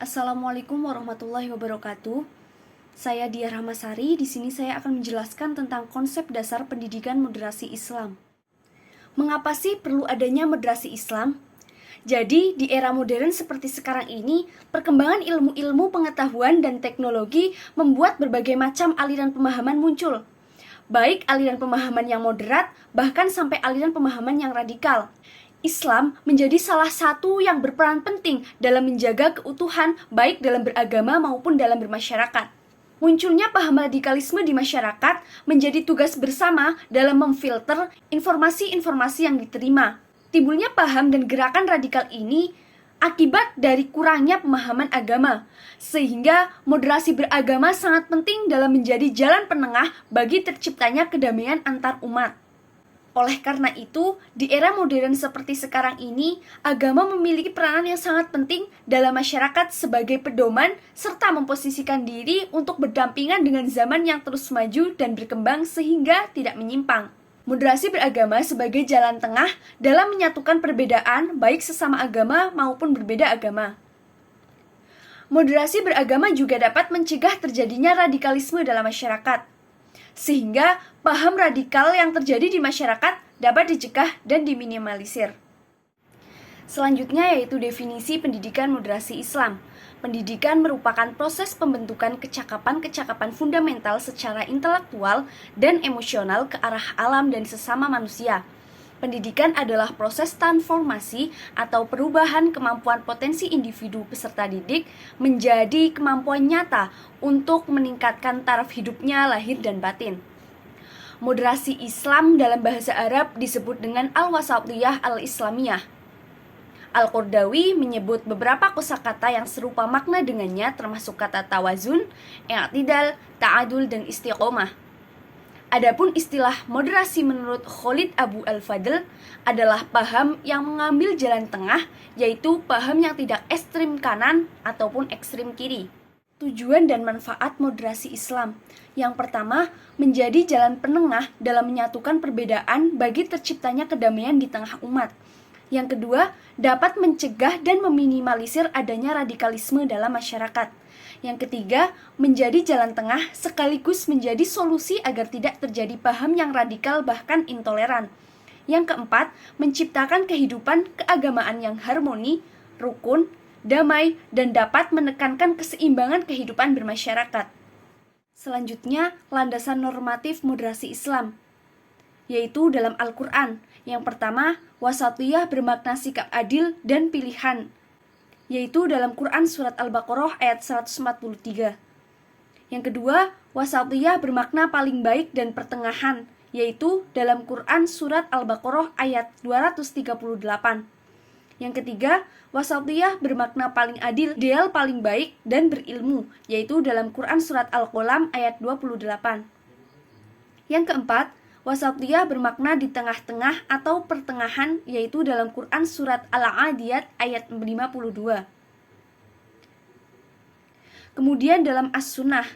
Assalamualaikum warahmatullahi wabarakatuh. Saya Diah Rahmasari. Di sini saya akan menjelaskan tentang konsep dasar pendidikan moderasi Islam. Mengapa sih perlu adanya moderasi Islam? Jadi, di era modern seperti sekarang ini, perkembangan ilmu-ilmu pengetahuan dan teknologi membuat berbagai macam aliran pemahaman muncul. Baik aliran pemahaman yang moderat, bahkan sampai aliran pemahaman yang radikal. Islam menjadi salah satu yang berperan penting dalam menjaga keutuhan baik dalam beragama maupun dalam bermasyarakat. Munculnya paham radikalisme di masyarakat menjadi tugas bersama dalam memfilter informasi-informasi yang diterima. Timbulnya paham dan gerakan radikal ini akibat dari kurangnya pemahaman agama, sehingga moderasi beragama sangat penting dalam menjadi jalan penengah bagi terciptanya kedamaian antar umat. Oleh karena itu, di era modern seperti sekarang ini, agama memiliki peranan yang sangat penting dalam masyarakat sebagai pedoman serta memposisikan diri untuk berdampingan dengan zaman yang terus maju dan berkembang sehingga tidak menyimpang. Moderasi beragama sebagai jalan tengah dalam menyatukan perbedaan baik sesama agama maupun berbeda agama. Moderasi beragama juga dapat mencegah terjadinya radikalisme dalam masyarakat, sehingga paham radikal yang terjadi di masyarakat dapat dicegah dan diminimalisir. Selanjutnya yaitu definisi pendidikan moderasi Islam. Pendidikan merupakan proses pembentukan kecakapan-kecakapan fundamental secara intelektual dan emosional ke arah alam dan sesama manusia. Pendidikan adalah proses transformasi atau perubahan kemampuan potensi individu peserta didik menjadi kemampuan nyata untuk meningkatkan taraf hidupnya lahir dan batin. Moderasi Islam dalam bahasa Arab disebut dengan al-wasatiyah al-islamiyah. Al-Qardawi menyebut beberapa kosakata yang serupa makna dengannya termasuk kata tawazun, i'tidal, ta'adul, dan istiqomah. Adapun istilah moderasi menurut Khalid Abu Al-Fadl adalah paham yang mengambil jalan tengah, yaitu paham yang tidak ekstrim kanan ataupun ekstrim kiri. Tujuan dan manfaat moderasi Islam. Yang pertama, menjadi jalan penengah dalam menyatukan perbedaan bagi terciptanya kedamaian di tengah umat. Yang kedua, dapat mencegah dan meminimalisir adanya radikalisme dalam masyarakat. Yang ketiga, menjadi jalan tengah sekaligus menjadi solusi agar tidak terjadi paham yang radikal bahkan intoleran. Yang keempat, menciptakan kehidupan keagamaan yang harmoni, rukun, damai, dan dapat menekankan keseimbangan kehidupan bermasyarakat. Selanjutnya, landasan normatif moderasi Islam, yaitu dalam Al-Quran. Yang pertama, wasatiyah bermakna sikap adil dan pilihan, yaitu dalam Quran Surat Al-Baqarah ayat 143. Yang kedua, wasatiyah bermakna paling baik dan pertengahan, yaitu dalam Quran Surat Al-Baqarah ayat 238. Yang ketiga, wasatiyah bermakna paling adil, ideal paling baik, dan berilmu, yaitu dalam Quran Surat Al-Qalam ayat 28. Yang keempat, wasatiyah bermakna di tengah-tengah atau pertengahan, yaitu dalam Quran Surat Al-Adiyat ayat 52. Kemudian dalam As-Sunnah,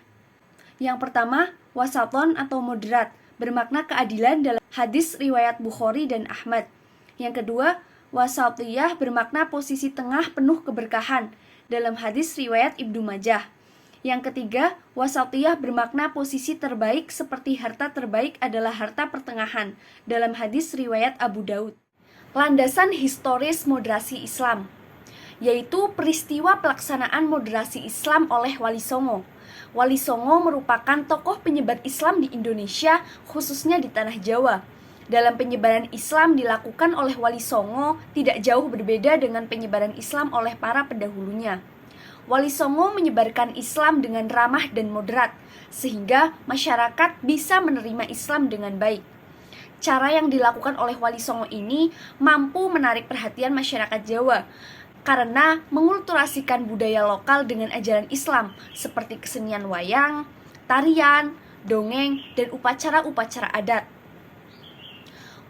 yang pertama, wasaton atau moderat, bermakna keadilan dalam hadis riwayat Bukhari dan Ahmad. Yang kedua, wasatiyah bermakna posisi tengah penuh keberkahan, dalam hadis riwayat Ibnu Majah. Yang ketiga, wasatiyah bermakna posisi terbaik seperti harta terbaik adalah harta pertengahan, dalam hadis riwayat Abu Daud. Landasan historis moderasi Islam, yaitu peristiwa pelaksanaan moderasi Islam oleh Wali Songo. Wali Songo merupakan tokoh penyebar Islam di Indonesia, khususnya di Tanah Jawa. Dalam penyebaran Islam dilakukan oleh Wali Songo tidak jauh berbeda dengan penyebaran Islam oleh para pendahulunya. Wali Songo menyebarkan Islam dengan ramah dan moderat, sehingga masyarakat bisa menerima Islam dengan baik. Cara yang dilakukan oleh Wali Songo ini mampu menarik perhatian masyarakat Jawa, karena mengulturasikan budaya lokal dengan ajaran Islam, seperti kesenian wayang, tarian, dongeng, dan upacara-upacara adat.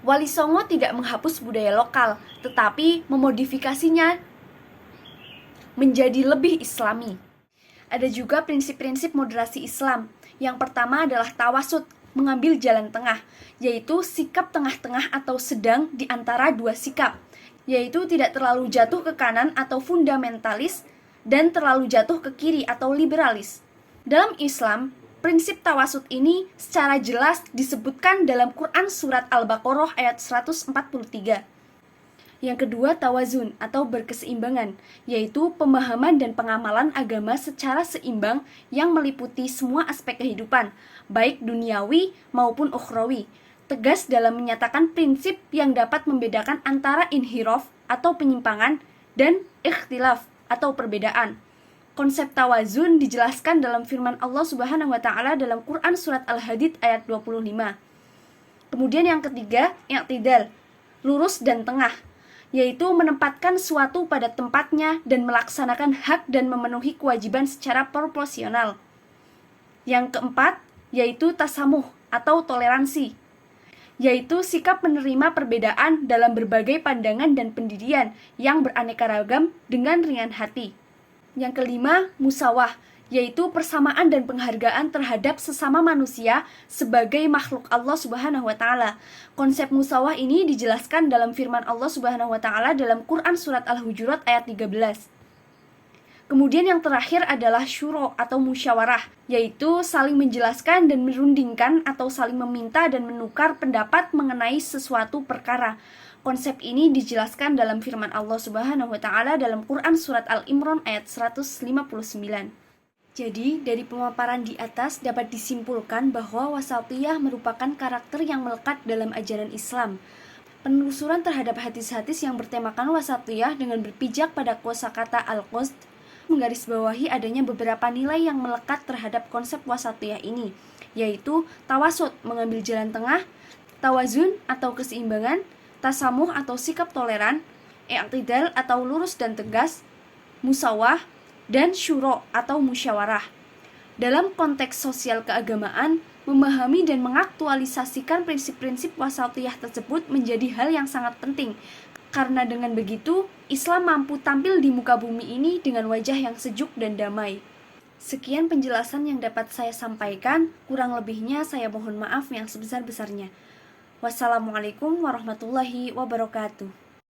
Wali Songo tidak menghapus budaya lokal, tetapi memodifikasinya menjadi lebih islami. Ada juga prinsip-prinsip moderasi Islam. Yang pertama adalah tawasud, mengambil jalan tengah, yaitu sikap tengah-tengah atau sedang di antara dua sikap, yaitu tidak terlalu jatuh ke kanan atau fundamentalis dan terlalu jatuh ke kiri atau liberalis. Dalam Islam, prinsip tawasud ini secara jelas disebutkan dalam Quran Surat Al-Baqarah ayat 143. Yang kedua, tawazun atau berkeseimbangan, yaitu pemahaman dan pengamalan agama secara seimbang yang meliputi semua aspek kehidupan, baik duniawi maupun ukhrawi, tegas dalam menyatakan prinsip yang dapat membedakan antara inhiraf atau penyimpangan dan ikhtilaf atau perbedaan. Konsep tawazun dijelaskan dalam firman Allah Subhanahu wa taala dalam Quran Surat Al-Hadid ayat 25. Kemudian yang ketiga, i'tidal, lurus dan tengah, yaitu menempatkan suatu pada tempatnya dan melaksanakan hak dan memenuhi kewajiban secara proporsional. Yang keempat, yaitu tasamuh atau toleransi, yaitu sikap menerima perbedaan dalam berbagai pandangan dan pendirian yang beraneka ragam dengan ringan hati. Yang kelima, musawah, yaitu persamaan dan penghargaan terhadap sesama manusia sebagai makhluk Allah Subhanahu wa taala. Konsep musawah ini dijelaskan dalam firman Allah Subhanahu wa taala dalam Quran Surat Al-Hujurat ayat 13. Kemudian yang terakhir adalah syuro atau musyawarah, yaitu saling menjelaskan dan merundingkan atau saling meminta dan menukar pendapat mengenai sesuatu perkara. Konsep ini dijelaskan dalam firman Allah Subhanahu wa taala dalam Quran Surat Al-Imran ayat 159. Jadi, dari pemaparan di atas dapat disimpulkan bahwa wasatiyah merupakan karakter yang melekat dalam ajaran Islam. Penelusuran terhadap hadis-hadis yang bertemakan wasatiyah dengan berpijak pada kosakata al-qasd menggarisbawahi adanya beberapa nilai yang melekat terhadap konsep wasatiyah ini, yaitu tawasud, mengambil jalan tengah, tawazun atau keseimbangan, tasamuh atau sikap toleran, i'tidal atau lurus dan tegas, musawah, dan syuro atau musyawarah. Dalam konteks sosial keagamaan, memahami dan mengaktualisasikan prinsip-prinsip wasatiyah tersebut menjadi hal yang sangat penting, karena dengan begitu, Islam mampu tampil di muka bumi ini dengan wajah yang sejuk dan damai. Sekian penjelasan yang dapat saya sampaikan, kurang lebihnya saya mohon maaf yang sebesar-besarnya. Wassalamualaikum warahmatullahi wabarakatuh.